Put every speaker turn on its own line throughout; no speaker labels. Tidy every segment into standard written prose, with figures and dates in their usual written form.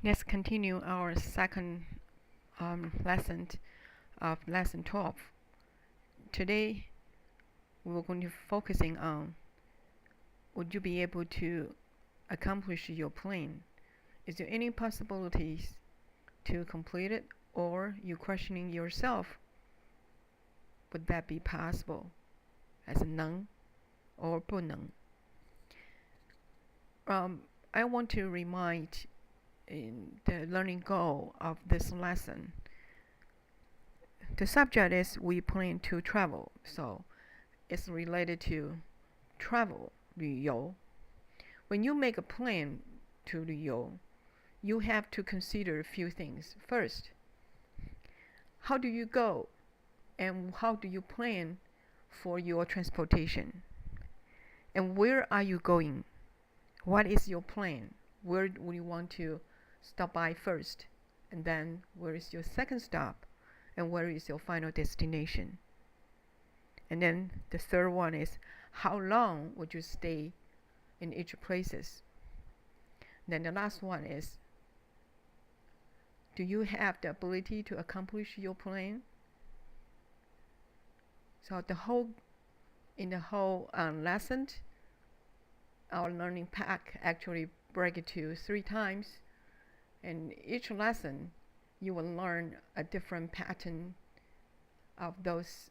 Let's continue our second lesson of lesson 12. Today we're going to focusing on, would you be able to accomplish your plan? Is there any possibilities to complete it, or you questioning yourself, would that be possible, as a 能 or 不能? I want to remind in the learning goal of this lesson. The subject is we plan to travel, so it's related to travel, 旅游. When you make a plan to 旅游, you have to consider a few things. First, how do you go, and how do you plan for your transportation? And where are you going? What is your plan? Where would you want to stop by first? And then where is your second stop? And where is your final destination? And then the third one is, how long would you stay in each places? Then the last one is, do you have the ability to accomplish your plan? So in the whole lesson, our learning pack actually break it to 3 times, and each lesson you will learn a different pattern of those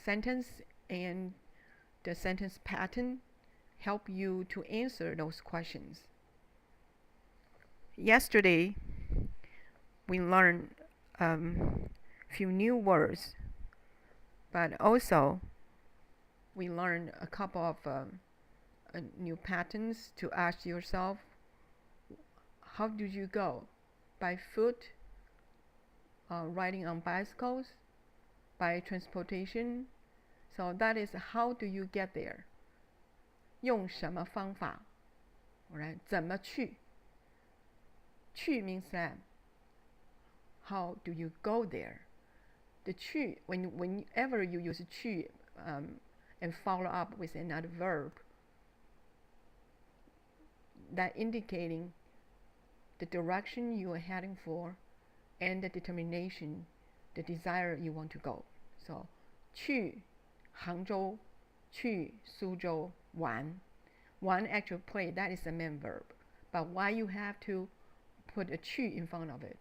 sentence, and the sentence pattern help you to answer those questions. Yesterday we learned few new words, but also we learned a couple of new patterns to ask yourself, how do you go? By foot, riding on bicycles, by transportation? So that is, how do you get there? 用什么方法? Alright, 怎么去? 去 means that how do you go there? The 去, whenever you use 去 and follow up with another verb, that indicating the direction you are heading for and the determination, the desire you want to go. So 去杭州, 去苏州玩. One actual play, that is the main verb. But why you have to put a 去 in front of it?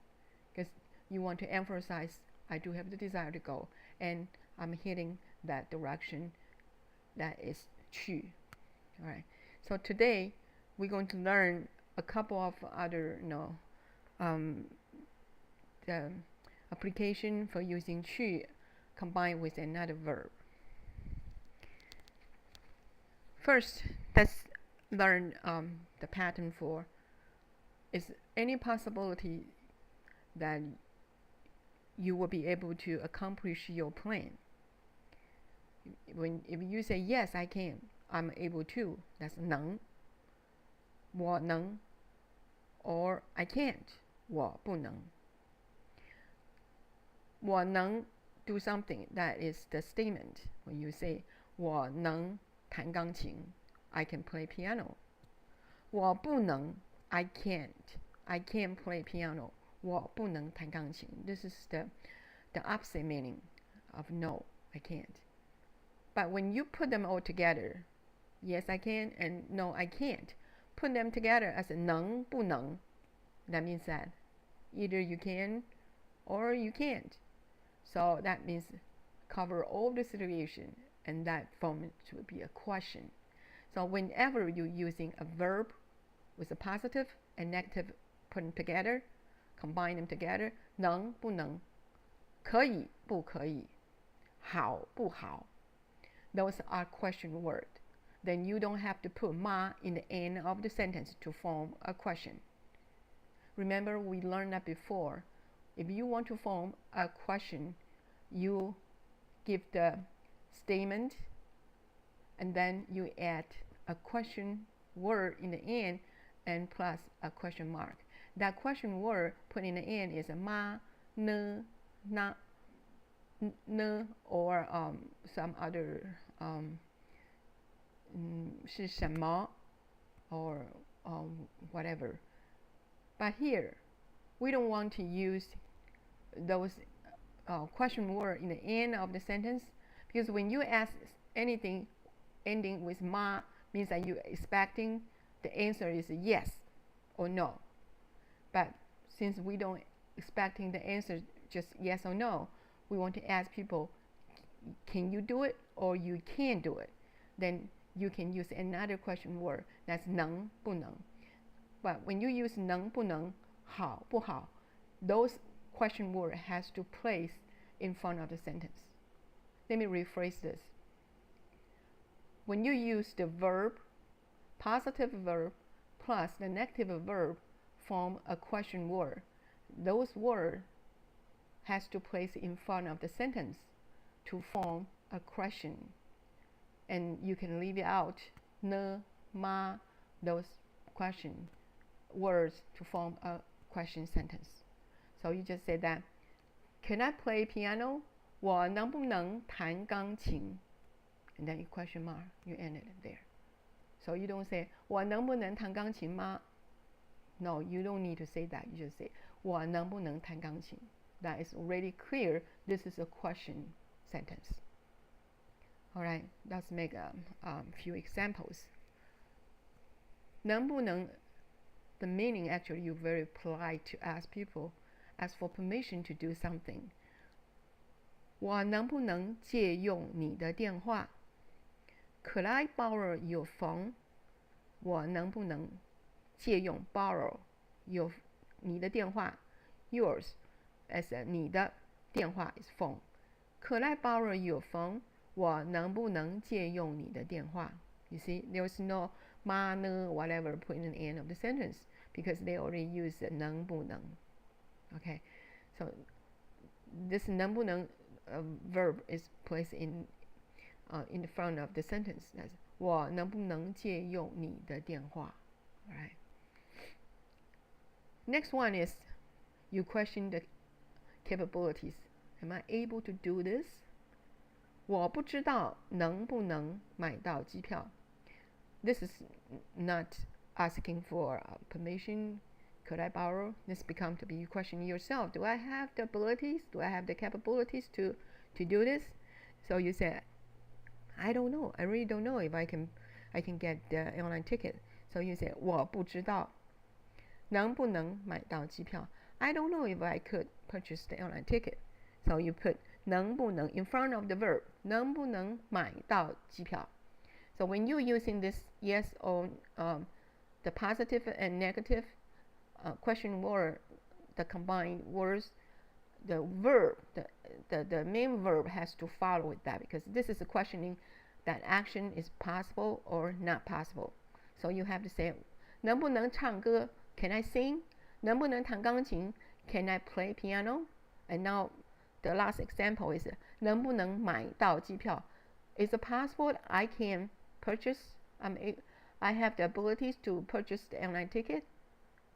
Because you want to emphasize, I do have the desire to go, and I'm heading that direction, that is 去. Alright. So today we're going to learn a couple of other the application for using 去 combined with another verb. First, let's learn the pattern for, is any possibility that you will be able to accomplish your plan? If you say yes, I can, I'm able to, that's 能. 我能 or I can't, 我不能. 我能 do something, that is the statement. When you say 我能弹钢琴, I can play piano. 我不能 I can't play piano. 我不能弹钢琴. This is the opposite meaning of no, I can't. But when you put them all together, yes I can and no I can't, put them together as a 能不能, that means that either you can or you can't. So that means cover all the situation, and that form should be a question. So whenever you're using a verb with a positive and negative put them together, combine them together, 能不能, 可以不可以, 好不好, those are question words. Then you don't have to put 嘛 in the end of the sentence to form a question. Remember, we learned that before. If you want to form a question, you give the statement and then you add a question word in the end and plus a question mark. That question word put in the end is 嘛, 呢, 那, ne, or some other 是什么 or whatever. But here, we don't want to use those question word in the end of the sentence, because when you ask anything ending with ma, means that you're expecting the answer is yes or no. But since we don't expecting the answer just yes or no, we want to ask people, can you do it or you can't do it? Then you can use another question word that's 能不能. But when you use 能不能, 好不好, those question word has to place in front of the sentence. Let me rephrase this. When you use the verb, positive verb plus the negative verb form a question word, those words has to place in front of the sentence to form a question. And you can leave it out, 呢, ma, those question words to form a question sentence. So you just say that, can I play piano? 我能不能弹钢琴? And then you question mark, you end it there. So you don't say, 我能不能弹钢琴吗? No, you don't need to say that. You just say, 我能不能弹钢琴? That is already clear. This is a question sentence. All right, let's make a few examples. 能不能, the meaning actually you're very polite to ask people, ask for permission to do something. 我能不能借用你的电话? Could I borrow your phone? 我能不能借用 borrow your 你的电话 yours as a 你的电话 is phone. Could I borrow your phone? 我能不能借用你的电话? You see, there's no ma, ne, whatever put in the end of the sentence because they already use the 能不能. Okay, so this 能不能 verb is placed in the front of the sentence. That's 我能不能借用你的电话? All right. Next one is you question the capabilities. Am I able to do this? 我不知道能不能买到机票. This is not asking for permission. Could I borrow? This becomes to be you question yourself. Do I have the abilities? Do I have the capabilities to do this? So you say, I don't know. I really don't know if I can get the airline ticket. So you say, 我不知道能不能买到机票. I don't know if I could purchase the airline ticket. So you put 能不能 in front of the verb. 能不能买到机票? So when you're using this yes or the positive and negative question word, the combined words, the verb, the main verb has to follow with that because this is a questioning that action is possible or not possible. So you have to say, 能不能唱歌? Can I sing? 能不能弹钢琴? Can I play piano? And now the last example is 能不能买到机票? Is it possible I can purchase? I have the abilities to purchase the airline ticket?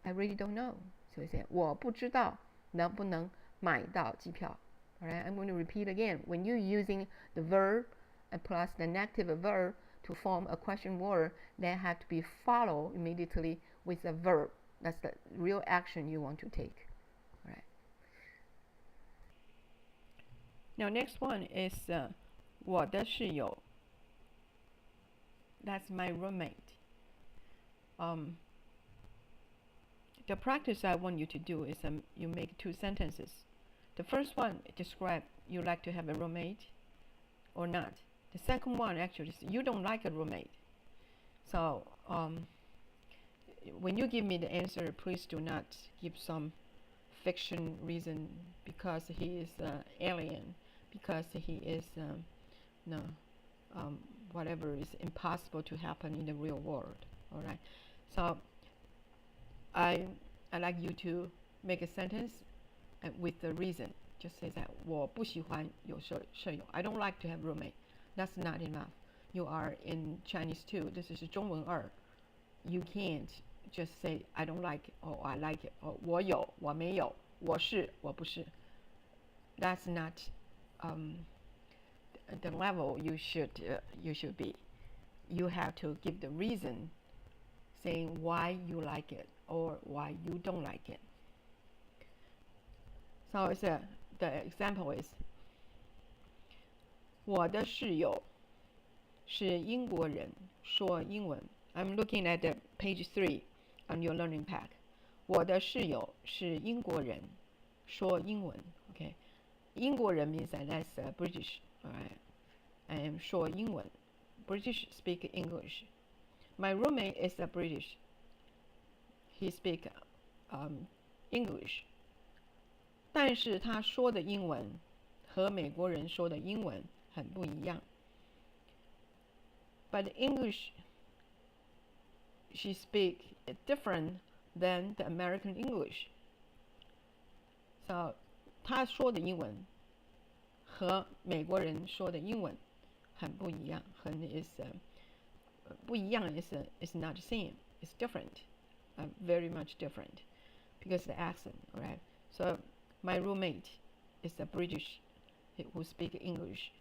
I really don't know. So you say 我不知道能不能买到机票. Alright, I'm going to repeat again. When you're using the verb and plus the negative verb to form a question word, they have to be followed immediately with a verb. That's the real action you want to take. Alright. Now next one is 我的室友. That's my roommate. The practice I want you to do is you make two sentences. The first one describe you like to have a roommate or not. The second one actually is you don't like a roommate. So when you give me the answer, please do not give some fiction reason because he is alien, because he is whatever is impossible to happen in the real world. All right. So I like you to make a sentence with the reason. Just say that 我不喜欢有舍友. I don't like to have roommate. That's not enough. You are in Chinese too. This is 中文二. You can't just say I don't like it or I like it or 我有我没有我是我不是. That's not the level you should be. You have to give the reason saying why you like it or why you don't like it. So the example is 我的室友是英国人，说英文。I'm looking at the page 3 on your learning pack. 我的室友是英国人，说英文。Okay, 英国人 means that's British, alright? And 说英文 British speak English. My roommate is a British. He speak English. 但是他说的英文和美国人说的英文很不一样。But English she speak different than the American English. So 他说的英文和美国人说的英文很不一样，不一样 is not the same. It's different, very much different, because the accent, right? So my roommate is a British who speak English,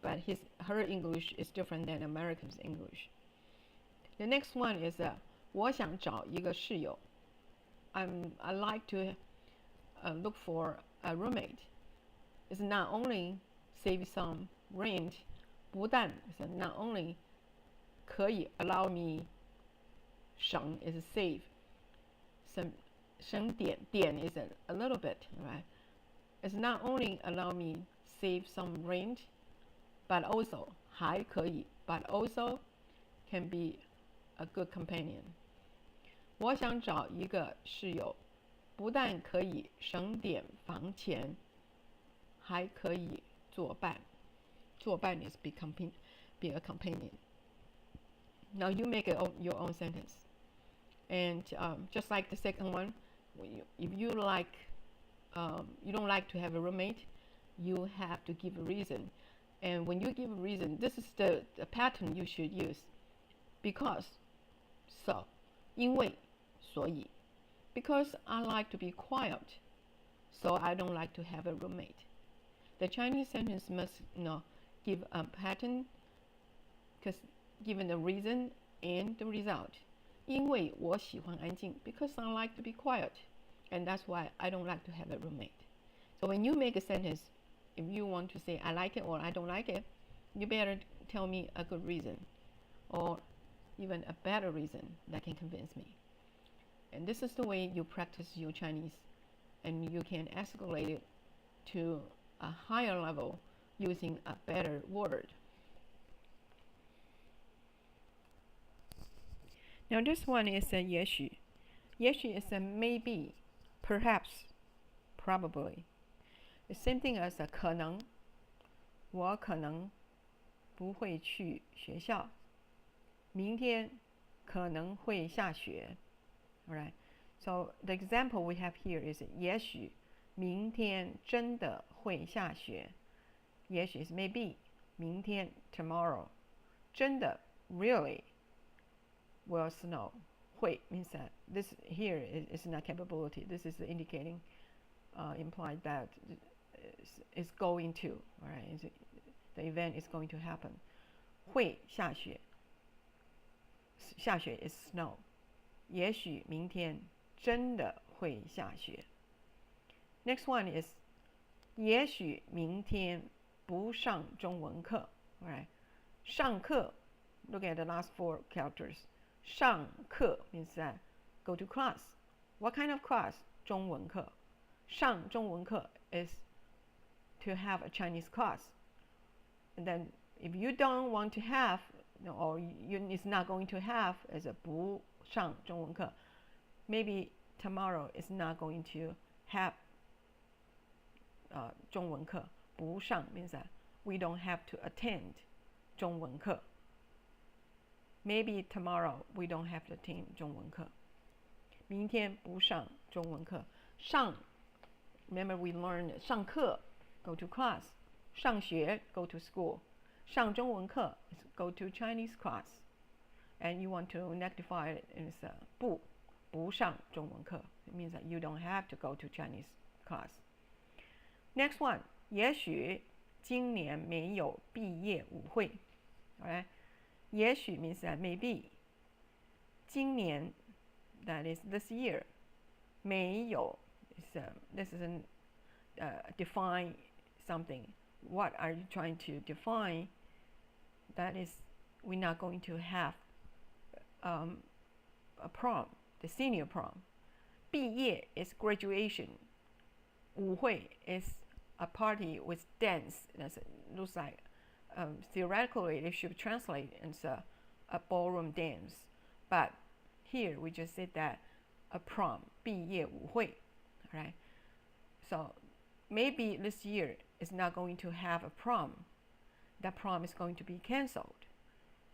but her English is different than Americans' English. The next one is 我想找一个室友。I like to look for a roommate. It's not only save some rent, 不但 is not only 可以 allow me 省 is save, some 省点 is a little bit, right? It's not only allow me save some rent, but also 还可以 but also can be a good companion. 我想找一个室友，不但可以省点房钱，还可以作伴。作伴 is be a companion. Now you make your own sentence. And just like the second one, if you you don't like to have a roommate, you have to give a reason. And when you give a reason, this is the pattern you should use. Because, so, 因为，所以。Because I like to be quiet, so I don't like to have a roommate. The Chinese sentence must give a pattern, because given the reason and the result. 因为我喜欢安静 because I like to be quiet, and that's why I don't like to have a roommate. So when you make a sentence, if you want to say I like it or I don't like it, you better tell me a good reason, or even a better reason that can convince me. And this is the way you practice your Chinese, and you can escalate it to a higher level using a better word. Now this one is a 也许. 也许 is a maybe, perhaps, probably. The same thing as a 可能。我可能不会去学校。明天可能会下雪。Alright, so the example we have here is 也许明天真的会下雪。也许 is maybe, 明天 tomorrow. 真的 really will snow. 会 means that this here is not capability. This is indicating, implied that it's going to, alright, the event is going to happen. 会下雪。下雪 is snow. 也许明天真的会下雪。Next one is 也许明天不上中文课。Alright, 上课 look at the last 4 characters. 上课 means that go to class. What kind of class? 中文课。上中文课 is to have a Chinese class. And then if you don't want to have, or it's not going to have as a 不上中文课, maybe tomorrow is not going to have 中文课。不上 means that we don't have to attend 中文课。Maybe tomorrow we don't have to attend 中文课。明天不上中文课。上 remember we learned 上课 go to class. 上学 go to school. 上中文课 is go to Chinese class. And you want to nectify it as 不上中文课. It means that you don't have to go to Chinese class. Next one, 也许今年没有毕业舞会. Alright? 也许 means that maybe. 今年 that is this year. 没有 this is an define something. What are you trying to define? That is, we're not going to have a prom, the senior prom. 毕业 is graduation. 舞会 is a party with dance. That looks like theoretically it should translate as a ballroom dance. But here we just said that a prom, 毕业舞会. Right? So maybe this year is not going to have a prom. That prom is going to be cancelled.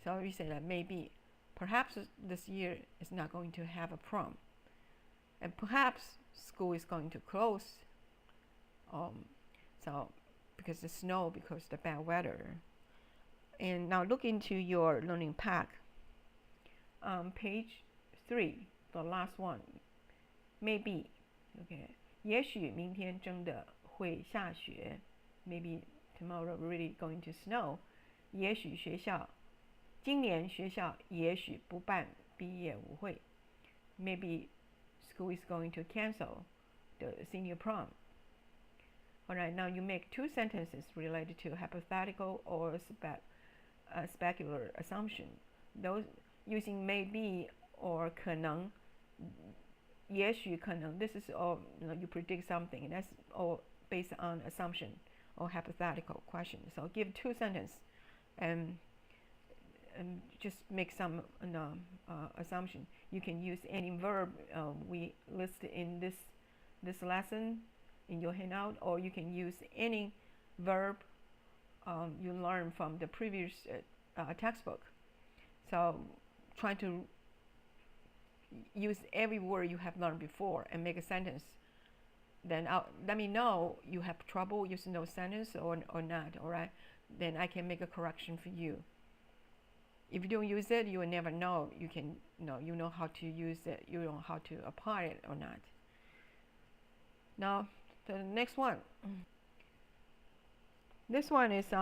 So we say that maybe, perhaps this year is not going to have a prom. And perhaps school is going to close. So because the snow, because the bad weather. And now look into your learning pack. Page 3, the last one. Maybe. Okay. 也许明天真的会下雪. Maybe tomorrow really going to snow. 也许学校今年学校也许不办毕业舞会. Maybe school is going to cancel the senior prom. Alright, now you make 2 sentences related to hypothetical or specular assumption. Those using maybe or 可能, 也许可能, this is all, you predict something. That's all based on assumption or hypothetical question. So give 2 sentences and just make some assumption. You can use any verb we listed in this lesson in your handout, or you can use any verb you learned from the previous textbook. So try to use every word you have learned before and make a sentence. Then let me know you have trouble using those sentences or not. All right, then I can make a correction for you. If you don't use it, you will never know. You know how to use it. You know how to apply it or not. Now the next one. This one is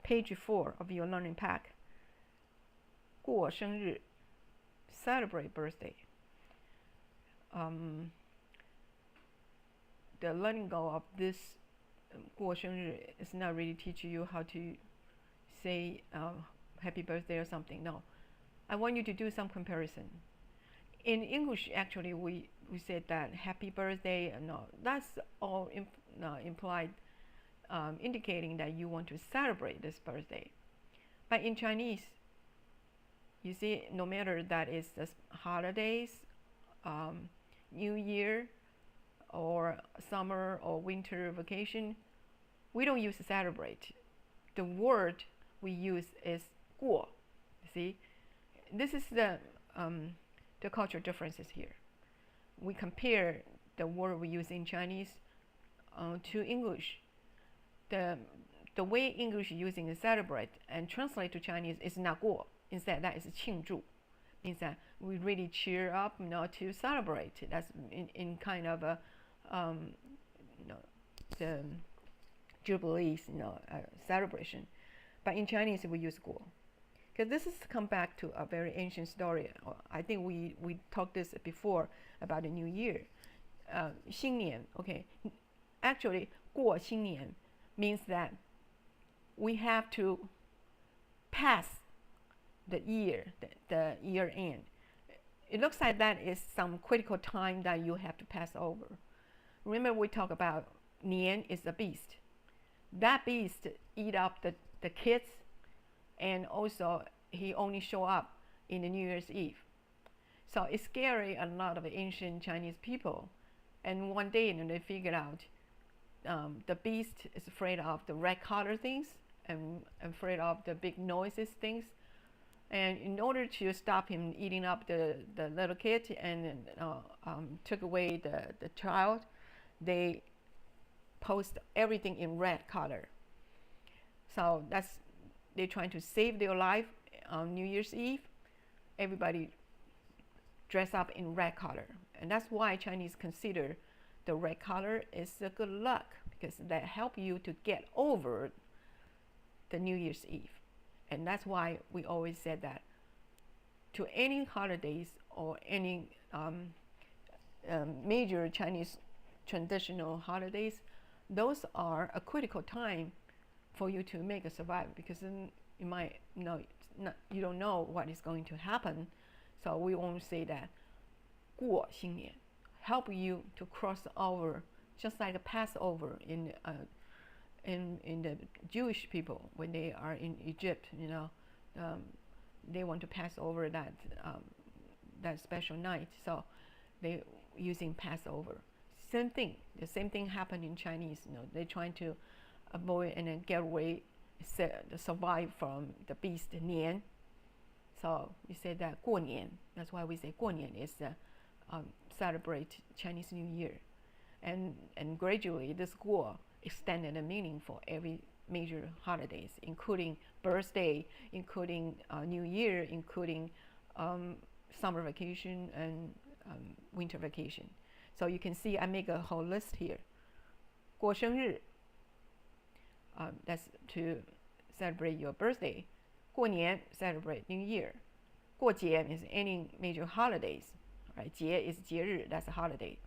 page 4 of your learning pack. 过生日, celebrate birthday. The learning goal of this 过生日 is not really teaching you how to say happy birthday or something. No, I want you to do some comparison. In English, actually, we said that happy birthday. No, that's all implied, indicating that you want to celebrate this birthday. But in Chinese, you see, no matter that is the holidays, New Year, or summer or winter vacation, we don't use celebrate. The word we use is 过. See, this is the cultural differences here. We compare the word we use in Chinese to English. The way English is using celebrate and translate to Chinese is 拿过. Instead, that is 庆祝. Means that we really cheer up, to celebrate. That's in kind of a the jubilees, celebration. But in Chinese, we use 过. Because this has come back to a very ancient story. I think we talked this before about the New Year. 新年, okay. Actually, 过新年 means that we have to pass the year, the year end. It looks like that is some critical time that you have to pass over. Remember we talked about 年 is a beast. That beast eat up the kids, and also he only show up in the New Year's Eve. So it's scary a lot of ancient Chinese people. And one day they figured out the beast is afraid of the red color things and afraid of the big noises things. And in order to stop him eating up the little kid and took away the child, they post everything in red color. So they're trying to save their life on New Year's Eve. Everybody dress up in red color. And that's why Chinese consider the red color is a good luck, because that help you to get over the New Year's Eve. And that's why we always said that to any holidays or any major Chinese traditional holidays, those are a critical time for you to make a survive, because then you might you don't know what is going to happen. So we won't say that 过新年 help you to cross over, just like a Passover in the Jewish people when they are in Egypt. They want to pass over that special night, so they using Passover. Same thing. The same thing happened in Chinese. They're trying to avoid and then get away, survive from the beast Nian. So we say that 过年. That's why we say 过年 is celebrate Chinese New Year, and gradually this 过 extended the meaning for every major holidays, including birthday, including New Year, including summer vacation and winter vacation. So you can see I make a whole list here. 过生日, that's to celebrate your birthday. 过年, celebrate New Year. 过节 is any major holidays. Right? 节 is 节日, that's a holiday.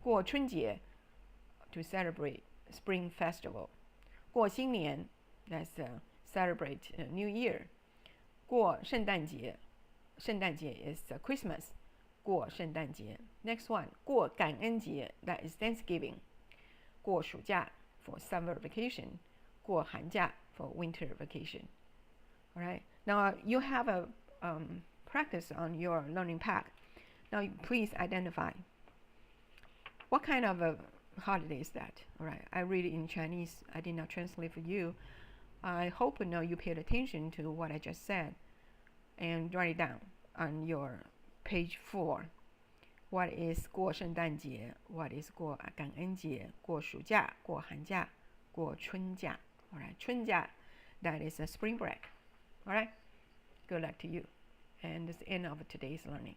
过春节, to celebrate Spring Festival. 过新年, that's celebrate New Year. 过圣诞节, 圣诞节 is Christmas. 过圣诞节. Next one, 过感恩节, that is Thanksgiving. 过暑假 for summer vacation. 过寒假 for winter vacation. All right. Now you have a practice on your learning pack. Now please identify what kind of a holiday is that. All right. I read it in Chinese. I did not translate for you. I hope you paid attention to what I just said and write it down on your page 4. What is 过圣诞节? What is 过感恩节? 过暑假, 过寒假, 过春假. All right, 春假, that is a spring break. All right, good luck to you. And this is the end of today's learning.